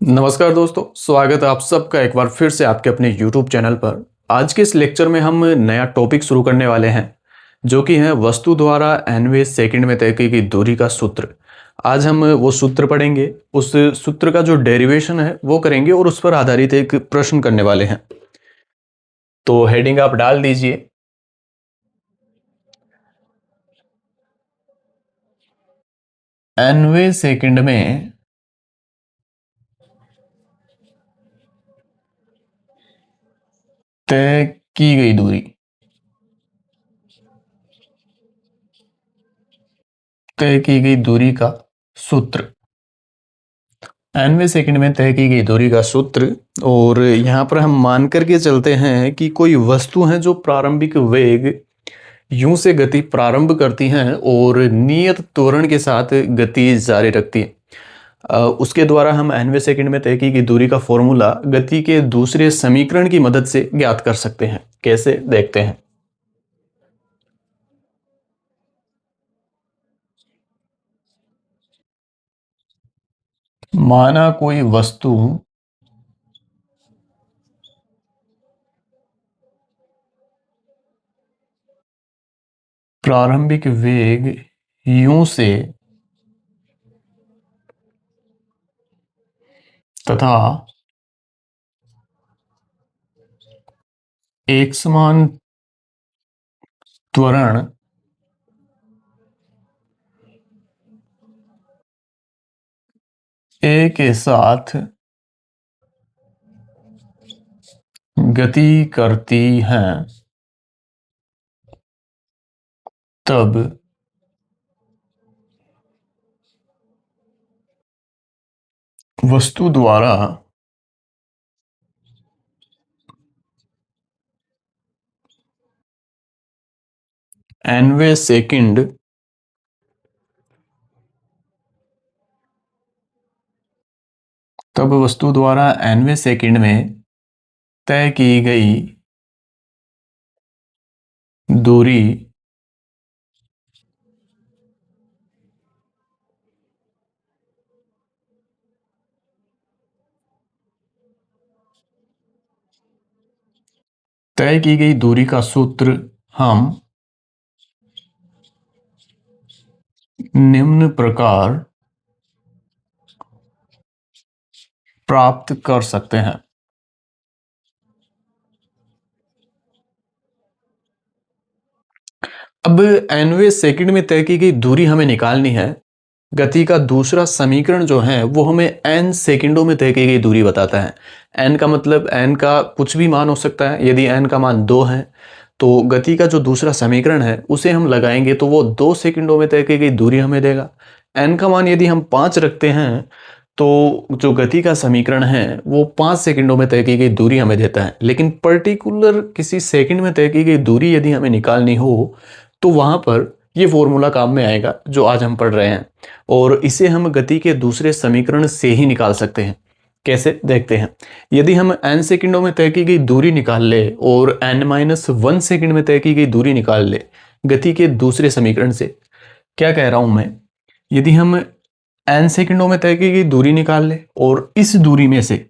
नमस्कार दोस्तों, स्वागत है आप सबका एक बार फिर से आपके अपने YouTube चैनल पर। आज के इस लेक्चर में हम नया टॉपिक शुरू करने वाले हैं, जो कि है वस्तु द्वारा nवें सेकंड में तय की गई दूरी का सूत्र। आज हम वो सूत्र पढ़ेंगे, उस सूत्र का जो डेरिवेशन है वो करेंगे और उस पर आधारित एक प्रश्न करने वाले हैं। तो हेडिंग आप डाल दीजिए, nवें सेकंड में तय की गई दूरी। तय की गई दूरी का सूत्र, nवें सेकंड में तय की गई दूरी का सूत्र। और यहाँ पर हम मान करके चलते हैं कि कोई वस्तु है जो प्रारंभिक वेग यूं से गति प्रारंभ करती हैं और नियत त्वरण के साथ गति जारी रखती है। उसके द्वारा हम nवें सेकंड में तय की गई दूरी का फॉर्मूला गति के दूसरे समीकरण की मदद से ज्ञात कर सकते हैं। कैसे, देखते हैं। माना कोई वस्तु प्रारंभिक वेग u से तथा एक समान त्वरण a के साथ गति करती हैं, तब वस्तु द्वारा nवें सेकंड तब वस्तु द्वारा nवें सेकंड में तय की गई दूरी तय की गई दूरी का सूत्र हम निम्न प्रकार प्राप्त कर सकते हैं। अब nवें सेकंड में तय की गई दूरी हमें निकालनी है। गति का दूसरा समीकरण जो है वो हमें n सेकंडों में तय की गई दूरी बताता है। n का मतलब n का कुछ भी मान हो सकता है। यदि n का मान 2 है तो गति का जो दूसरा समीकरण है उसे हम लगाएंगे तो वो 2 सेकंडों में तय की गई दूरी हमें देगा। n का मान यदि हम 5 रखते हैं तो जो गति का समीकरण है वो 5 सेकंडों में तय की गई दूरी हमें देता है। लेकिन पर्टिकुलर किसी सेकंड में तय की गई दूरी यदि हमें निकालनी हो तो वहां पर ये फॉर्मूला काम में आएगा जो आज हम पढ़ रहे हैं, और इसे हम गति के दूसरे समीकरण से ही निकाल सकते हैं। कैसे, देखते हैं। यदि हम n सेकंडों में तय की गई दूरी निकाल ले और n-1 सेकंड में तय की गई दूरी निकाल ले गति के दूसरे समीकरण से, क्या कह रहा हूं मैं, यदि हम n सेकंडों में तय की गई दूरी निकाल ले और इस दूरी में से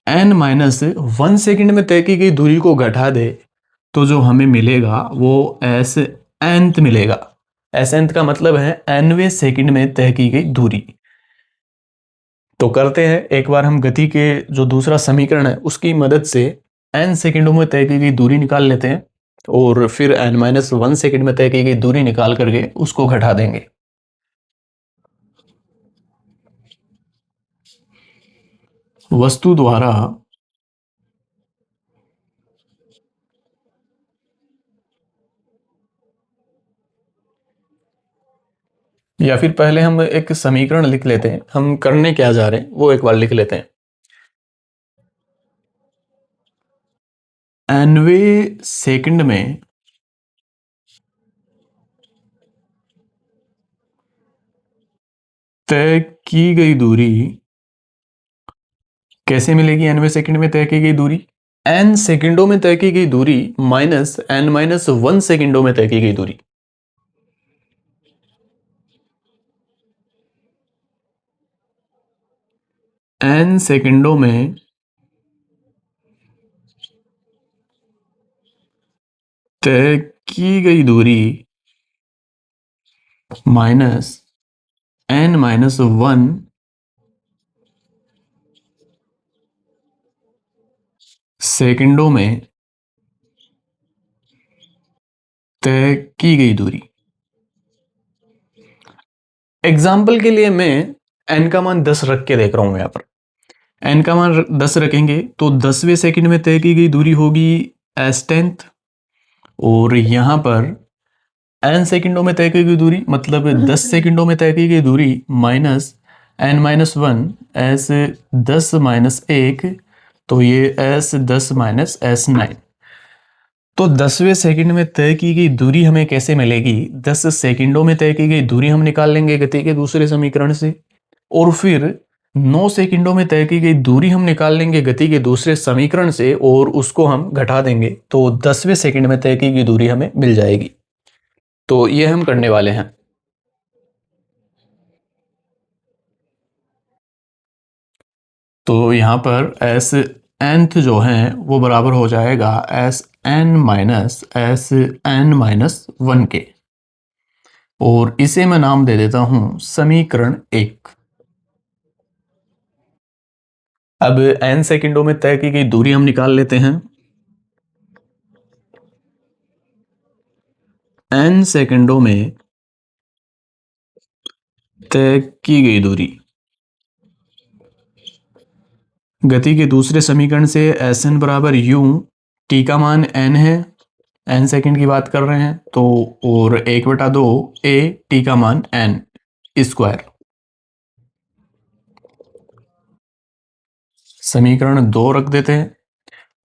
n-1 सेकंड में तय की गई दूरी को घटा दे तो जो हमें मिलेगा वो एस nth मिलेगा। एस nth का मतलब है nवें सेकंड में तय की गई दूरी। तो करते हैं, एक बार हम गति के जो दूसरा समीकरण है उसकी मदद से n सेकंडों में तय की गई दूरी निकाल लेते हैं और फिर n-1 सेकंड में तय की गई दूरी निकाल करके उसको घटा देंगे। वस्तु द्वारा या फिर पहले हम एक समीकरण लिख लेते हैं, हम करने क्या जा रहे हैं वो एक बार लिख लेते हैं। nवें सेकंड में तय की गई दूरी कैसे मिलेगी। nवें सेकंड में तय की गई दूरी n सेकंडों में तय की गई दूरी माइनस n-1 सेकंडों में तय की गई दूरी। n सेकंडों में तय की गई दूरी माइनस n-1 सेकंडों में तय की गई दूरी। एग्जाम्पल के लिए मैं n का मान 10 रख के देख रहा हूं। यहां पर n का मान 10 रखेंगे तो 10वें सेकंड में तय की गई दूरी होगी s10th, और यहां पर n सेकंडों में तय की गई दूरी मतलब 10 सेकंडों में तय की गई दूरी माइनस n-1 s 10 माइनस 1, तो ये s 10 माइनस s9। तो 10वें सेकंड में तय की गई दूरी हमें कैसे मिलेगी? 10 सेकंडों में तय की गई दूरी हम निकाल लेंगे गति के दूसरे समीकरण से, और फिर 9 सेकंडों में तय की गई दूरी हम निकाल लेंगे गति के दूसरे समीकरण से, और उसको हम घटा देंगे तो 10वें सेकंड में तय की गई दूरी हमें मिल जाएगी। तो ये हम करने वाले हैं। तो यहाँ पर एस nth जो है वो बराबर हो जाएगा Sn-S(n-1) के, और इसे मैं नाम दे देता हूं समीकरण 1। अब n सेकंडों में तय की गई दूरी हम निकाल लेते हैं। n सेकंडों में तय की गई दूरी गति के दूसरे समीकरण से Sn बराबर u, t का मान n है, n सेकंड की बात कर रहे हैं तो, और 1/2 a t का मान n स्क्वायर। समीकरण 2 रख देते हैं,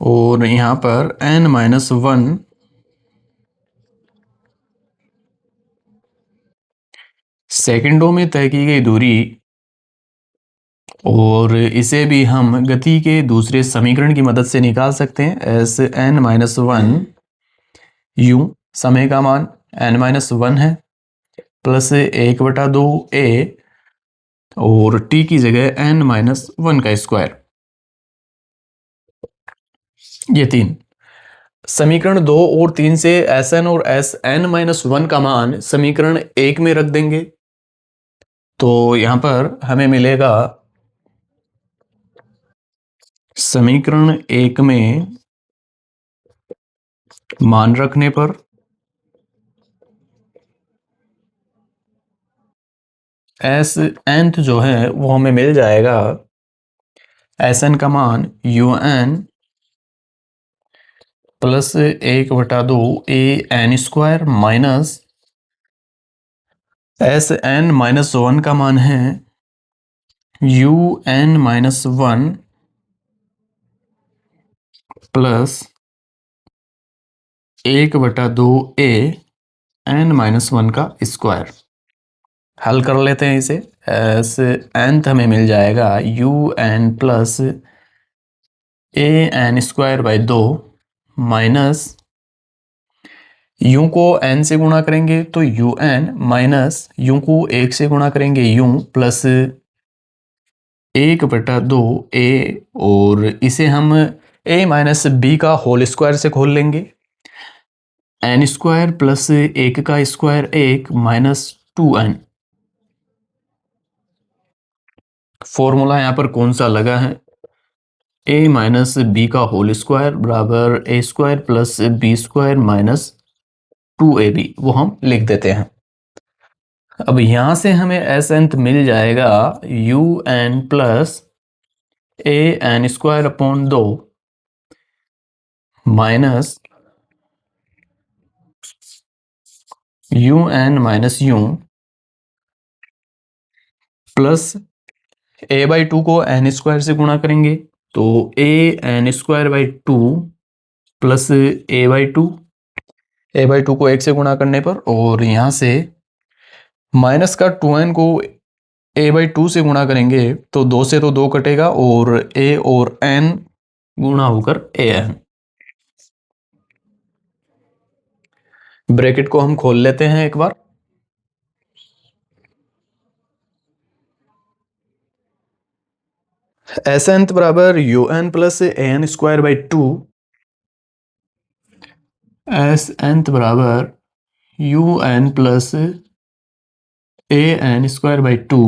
और यहां पर n-1 सेकंडों में तय की गई दूरी, और इसे भी हम गति के दूसरे समीकरण की मदद से निकाल सकते हैं। Sn-1 u, समय का मान n-1 है, प्लस 1/2 a, और t की जगह n-1 का स्क्वायर। ये 3 समीकरण 2 और 3 से Sn और Sn-1 का मान समीकरण 1 में रख देंगे, तो यहां पर हमें मिलेगा समीकरण 1 में मान रखने पर Sn जो है वो हमें मिल जाएगा Sn का मान un plus 1/2 an² minus Sn-1 का मान है un-1 प्लस 1/2 a n-1 का स्क्वायर। हल कर लेते हैं इसे। nth हमें मिल जाएगा un plus an² 2 minus u को n से गुणा करेंगे तो un, माइनस u को 1 से गुणा करेंगे u, प्लस 1/2 a, और इसे हम a माइनस b का होल स्क्वायर से खोल लेंगे। n² प्लस 1 का स्क्वायर 1 माइनस 2n। फॉर्मूला यहाँ पर कौन सा लगा है? a माइनस बी का होल स्क्वायर बराबर a² plus b² minus 2ab, वो हम लिख देते हैं। अब यहां से हमें Sn मिल जाएगा un plus an² minus un minus u plus a/2 को n² से गुणा करेंगे तो an²/2 प्लस a/2 को 1 से गुणा करने पर, और यहां से माइनस का 2n को a/2 से गुणा करेंगे तो 2 से तो 2 कटेगा, और a और n गुणा होकर an। ब्रैकेट को हम खोल लेते हैं एक बार। एस एन बराबर U N plus A N square by two, S N बराबर U N plus A N square by two,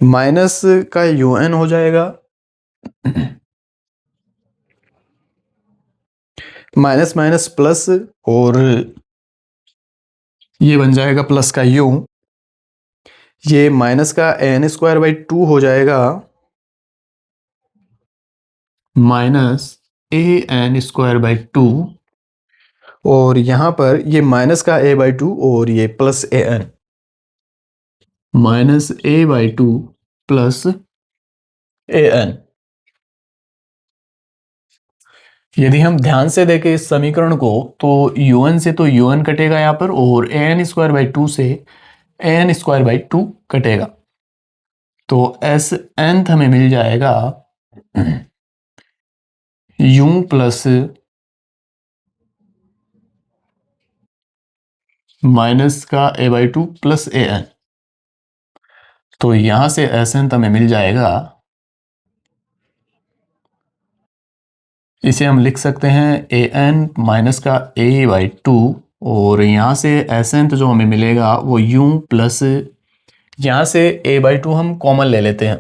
minus का यू एन हो जाएगा माइनस माइनस प्लस, और ये बन जाएगा प्लस का यू, ये माइनस का एन स्क्वायर बाई टू हो जाएगा minus A N square by two, और यहां पर ये माइनस का ए बाई टू और ये plus A N, minus A by two plus A N. यदि हम ध्यान से देखें इस समीकरण को तो यू एन से तो यू एन कटेगा यहाँ पर, और ए एन स्क्वायर बाई टू से ए एन स्क्वायर बाई टू कटेगा, तो एस एनथ हमें मिल जाएगा यू प्लस माइनस का A by two plus A N, तो यहां से एस एनथ हमें मिल जाएगा, इसे हम लिख सकते हैं ए एन माइनस का ए बाई टू, और यहाँ से एस एनथ जो हमें मिलेगा वो यू प्लस, यहाँ से ए बाई टू हम कॉमन ले लेते हैं,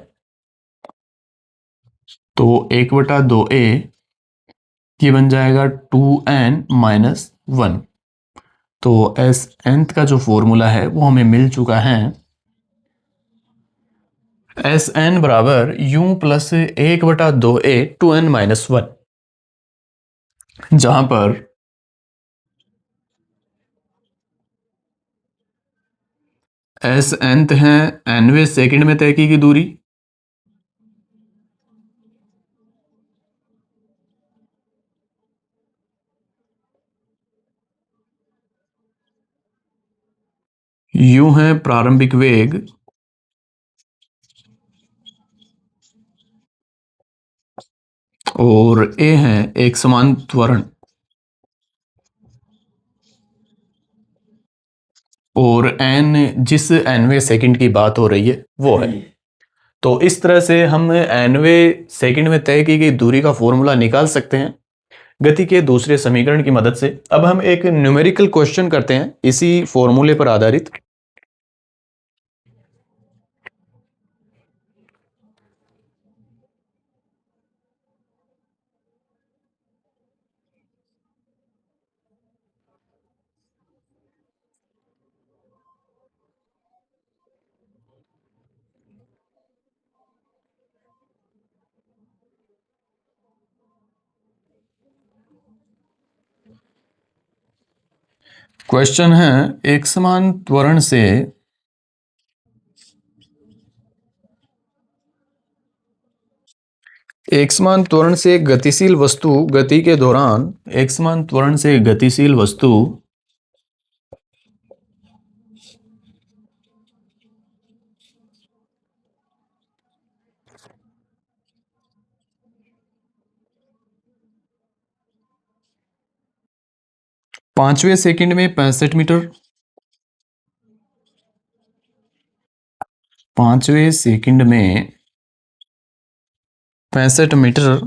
तो 1/2a, ये बन जाएगा 2n माइनस वन। तो एस एनथ का जो फॉर्मूला है वो हमें मिल चुका है, एस एन बराबर you plus 1/2a 2n minus one, जहां पर एस एनथ है एनवे सेकंड में तय की गई दूरी, यू है प्रारंभिक वेग, और ए है एक समान त्वरण, और एन जिस एनवे सेकंड की बात हो रही है वो है। तो इस तरह से हम एनवे सेकंड में तय की गई दूरी का फॉर्मूला निकाल सकते हैं गति के दूसरे समीकरण की मदद से। अब हम एक न्यूमेरिकल क्वेश्चन करते हैं इसी फॉर्मूले पर आधारित। क्वेश्चन है, एक समान त्वरण से एकसमान त्वरण से गतिशील वस्तु गति के दौरान, एकसमान त्वरण से गतिशील वस्तु 5वें सेकंड में 65 मीटर, 5वें सेकंड में 65 मीटर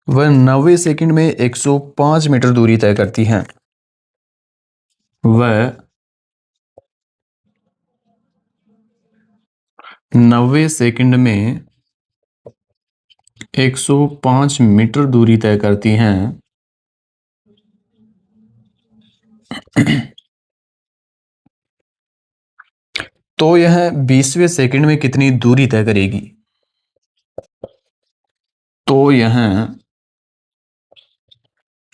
व 90वें सेकंड में 105 मीटर दूरी तय करती हैं, वह 90वें सेकंड में 105 मीटर दूरी तय करती हैं, तो यह 20वें सेकंड में कितनी दूरी तय करेगी? तो यह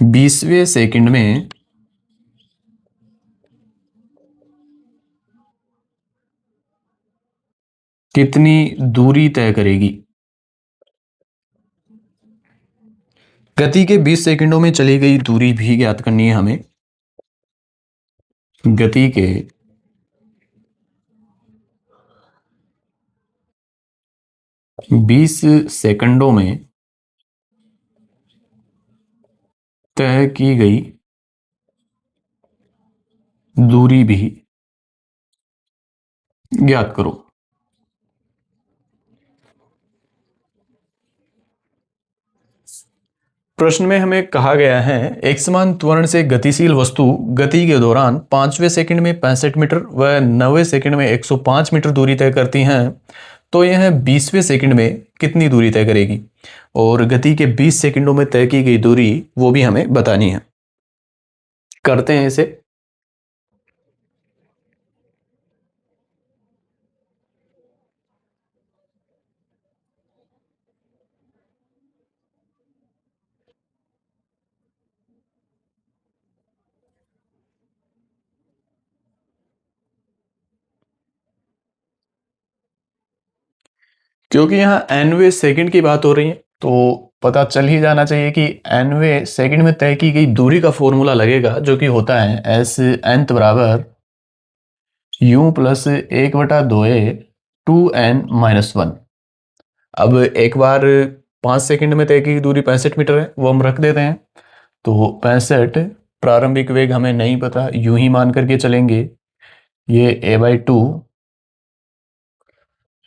20वें सेकंड में कितनी दूरी तय करेगी? गति के 20 सेकंडों में चली गई दूरी भी ज्ञात करनी है हमें। गति के 20 सेकंडों में तय की गई दूरी भी ज्ञात करो। प्रश्न में हमें कहा गया है एक समान त्वरण से गतिशील वस्तु गति के दौरान 5वें सेकंड में 65 मीटर व 90वें सेकंड में 105 मीटर दूरी तय करती हैं, तो यह 20वें सेकंड में कितनी दूरी तय करेगी। और गति के 20 सेकंडों में तय की गई दूरी वो भी हमें बतानी है। करते हैं इसे। क्योंकि यहाँ एनवे सेकंड की बात हो रही है तो पता चल ही जाना चाहिए कि एनवे सेकंड में तय की गई दूरी का फॉर्मूला लगेगा, जो कि होता है एस एनथ बराबर यू प्लस 1/2 2n-1। अब एक बार 5 सेकंड में तय की दूरी 65 मीटर है, वो हम रख देते हैं। तो 65 प्रारंभिक वेग हमें नहीं पता, यूं ही मान करके चलेंगे। ये a/2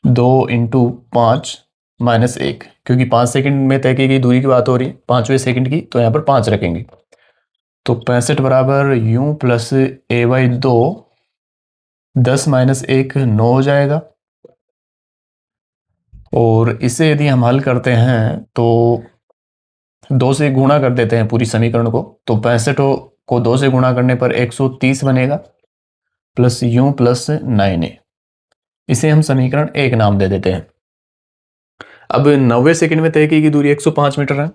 2 × 5 - 1, क्योंकि 5 सेकंड में तय की गई दूरी की बात हो रही है 5वें सेकंड की, तो यहाँ पर 5 रखेंगे। तो 65 बराबर u प्लस a/2 10 - 1 9 हो जाएगा। और इसे यदि हम हल करते हैं तो 2 से गुणा कर देते हैं पूरी समीकरण को, तो 65 को 2 से गुणा करने पर 130 बनेगा प्लस u प्लस 9a। इसे हम समीकरण 1 नाम दे देते हैं। अब 90 सेकंड में तय की गई दूरी 105 मीटर है,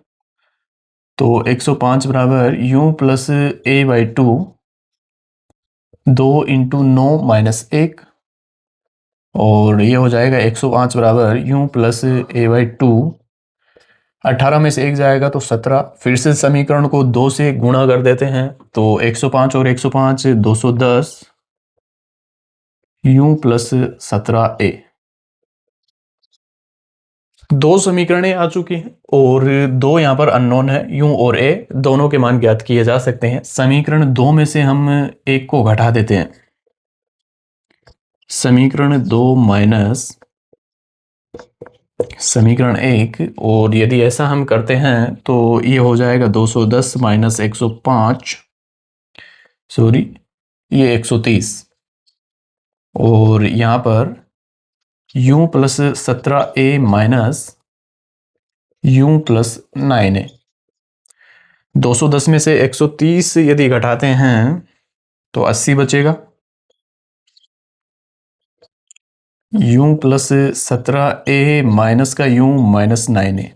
तो 105 बराबर u प्लस a/2 2 × 9 - 1, और ये हो जाएगा 105 बराबर u प्लस a/2 18 में से 1 जाएगा तो 17। फिर से समीकरण को 2 से गुणा कर देते हैं, तो 105 और 105 210 u प्लस 17a। दो समीकरणें आ चुकी हैं और दो यहाँ पर अननोन है, u और a दोनों के मान ज्ञात किए जा सकते हैं। समीकरण 2 में से हम एक को घटा देते हैं। समीकरण 2 माइनस समीकरण 1, और यदि ऐसा हम करते हैं तो ये हो जाएगा 210 - 105, सॉरी ये 130, और यहाँ पर u plus 17a minus u plus 9a। 210 में से 130 यदि घटाते हैं तो 80 बचेगा। u प्लस 17a माइनस का u माइनस 9a,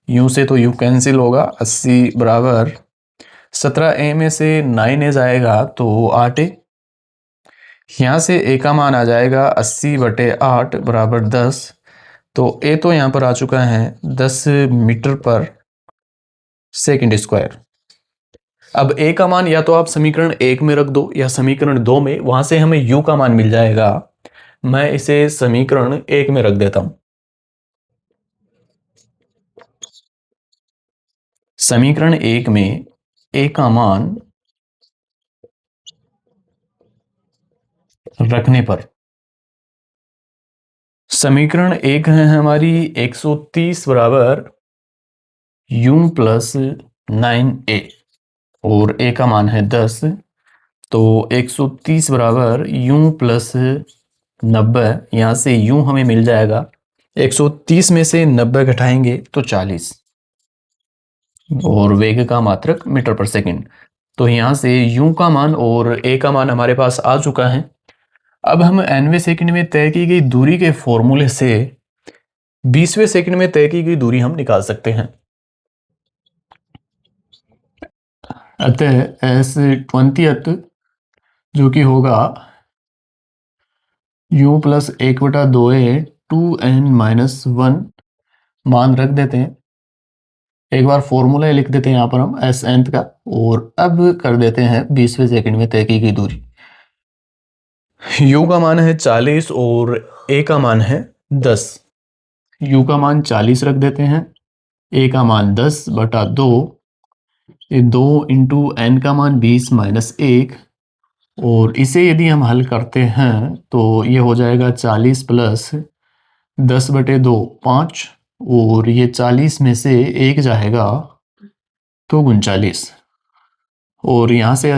u से तो u कैंसिल होगा। 80 बराबर 17a में से 9a जाएगा तो 8a। यहाँ से a का मान आ जाएगा 80/8 बराबर 10। तो a तो यहाँ पर आ चुका है 10 मीटर पर सेकंड स्क्वायर। अब a का मान या तो आप समीकरण 1 में रख दो या समीकरण 2 में, वहां से हमें u का मान मिल जाएगा। मैं इसे समीकरण 1 में रख देता हूं। समीकरण 1 में a का मान रखने पर समीकरण 1 है हमारी 130 बराबर u प्लस 9a, और a का मान है 10। तो 130 बराबर u प्लस 90, यहाँ से u हमें मिल जाएगा। 130 में से 90 घटाएंगे तो 40, और वेग का मात्रक मीटर पर सेकंड। तो यहाँ से u का मान और a का मान हमारे पास आ चुका है। अब हम nवें सेकंड में तय की गई दूरी के फॉर्मूले से 20वें सेकंड में तय की गई दूरी हम निकाल सकते हैं। अतः s20th जो कि होगा u प्लस 1/2a 2n-1 मान रख देते हैं। एक बार फॉर्मूला लिख देते हैं यहाँ पर हम एस nth का, और अब कर देते हैं 20वें सेकंड में तय की गई दूरी। u का मान है 40 और a का मान है 10। u का मान 40 रख देते हैं, a का मान 10/2, 2 × n का मान 20 - 1, और इसे यदि हम हल करते हैं तो ये हो जाएगा 40 प्लस 10/2 5, और ये 40 में से 1 जाएगा तो 39, और यहाँ से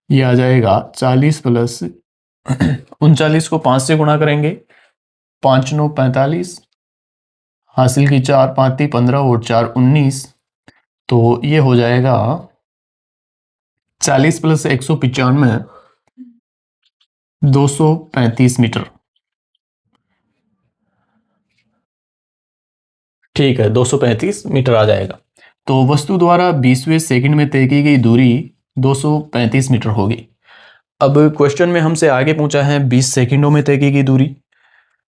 ये आ जाएगा 40 प्लस 39 को 5 से गुणा करेंगे, 5 9 45, हासिल की 4 5 3 15 और 4 19, तो ये हो जाएगा 40 प्लस 195 235 मीटर। ठीक है, 235 मीटर आ जाएगा। तो वस्तु द्वारा 20वें सेकंड में तय की गई दूरी 235 मीटर होगी। अब क्वेश्चन में हमसे आगे पूछा है 20 सेकंडों में तय की गई दूरी।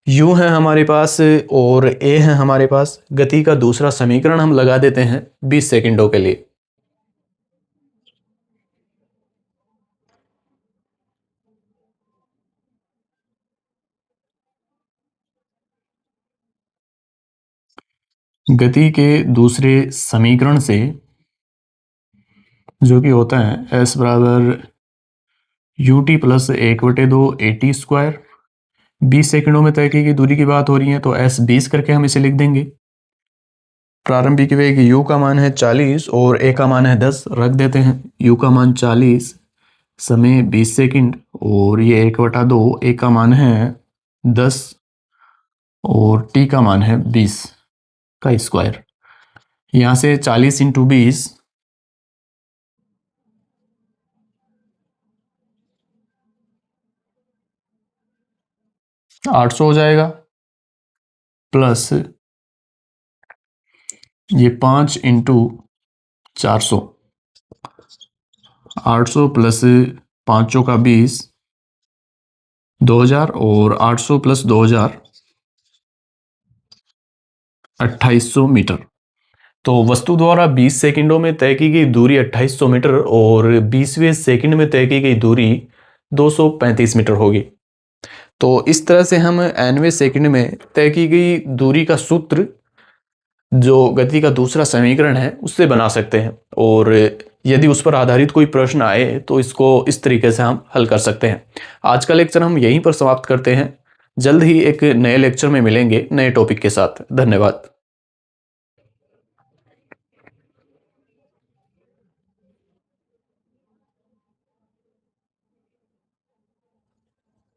यू है हमारे पास और ए है हमारे पास। गति का दूसरा समीकरण हम लगा देते हैं 20 सेकंडों के लिए। गति के दूसरे समीकरण से, जो कि होता है s बराबर U T plus 1/2 AT square, 20 सेकंडों में तय की गई दूरी की बात हो रही है तो s 20 करके हम इसे लिख देंगे। प्रारंभिक वेग u का मान है 40 और a का मान है 10, रख देते हैं। u का मान 40, समय 20 सेकंड, और ये 1/2, a का मान है 10 और t का मान है 20 का स्क्वायर। यहाँ से 40 इंटू 20 800 हो जाएगा, प्लस ये 5 इंटू 400, 800 प्लस 5 का 20, 2000, और 800 प्लस 2000 2800 मीटर। तो वस्तु द्वारा 20 सेकंडों में तय की गई दूरी 2800 मीटर और 20वें सेकंड में तय की गई दूरी 235 मीटर होगी। तो इस तरह से हम nवें सेकंड में तय की गई दूरी का सूत्र, जो गति का दूसरा समीकरण है, उससे बना सकते हैं। और यदि उस पर आधारित कोई प्रश्न आए तो इसको इस तरीके से हम हल कर सकते हैं। आज का लेक्चर हम यहीं पर समाप्त करते हैं। जल्द ही एक नए लेक्चर में मिलेंगे नए टॉपिक के साथ। धन्यवाद।